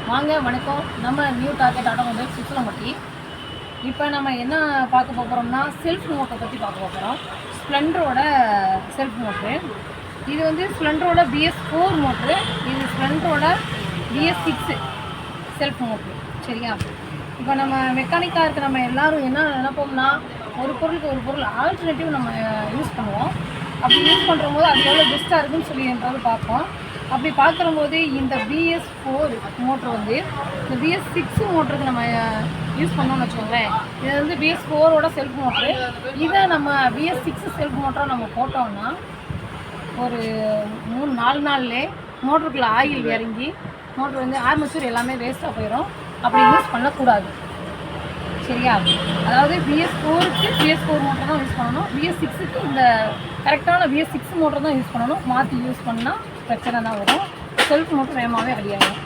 வாங்க வணக்கம். நம்ம நியூ டார்கெட் ஆட்டோமொபைல் சுற்றுலம்பட்டி. இப்போ நம்ம என்ன பார்க்க போகிறோம்னா செல்ஃப் மோட்டரை பற்றி பார்க்க போகிறோம். ஸ்ப்ளெண்டரோட செல்ஃப் மோட்ரு. இது வந்து ஸ்ப்ளெண்டரோட BS4 மோட்ரு. இது ஸ்ப்ளெண்டரோட BS6 செல்ஃப் மோட்ரு. சரியா? இப்போ நம்ம மெக்கானிக்காக இருக்க நம்ம எல்லோரும் என்ன நினைப்போம்னா, ஒரு பொருளுக்கு ஒரு பொருள் ஆல்டர்னேட்டிவ் நம்ம யூஸ் பண்ணுவோம். அப்படி யூஸ் பண்ணுறம்போது அது எவ்வளோ பெஸ்ட்டாக இருக்குன்னு சொல்லின்றது பார்ப்போம். அப்படி பார்க்குறம்போது இந்த BS4 மோட்ரு வந்து இந்த BS6 மோட்டருக்கு நம்ம யூஸ் பண்ணோம்னு வச்சுக்கோங்களேன். இது வந்து BS4ஓட செல்ஃப் மோட்ரு. இதை நம்ம BS6 செல்ஃப் மோட்டராக நம்ம போட்டோம்னா ஒரு 3-4 நாள்லேயே மோட்டருக்குள்ளே ஆயில் இறங்கி மோட்ரு வந்து ஆர்மேச்சர் எல்லாமே வேஸ்ட்டாக போயிடும். அப்படி யூஸ் பண்ணக்கூடாது. சரியா? அதாவது BS4க்கு BS4 மோட்டர் தான் யூஸ் பண்ணணும். BS6க்கு இந்த கரெக்டான BS6 மோட்டர் தான் யூஸ் பண்ணணும். மாற்றி யூஸ் பண்ணால் பிரச்சனை தான் வரும். செல்ஃப் மோட்டர் வேகமாகவே ரெடி ஆகும்.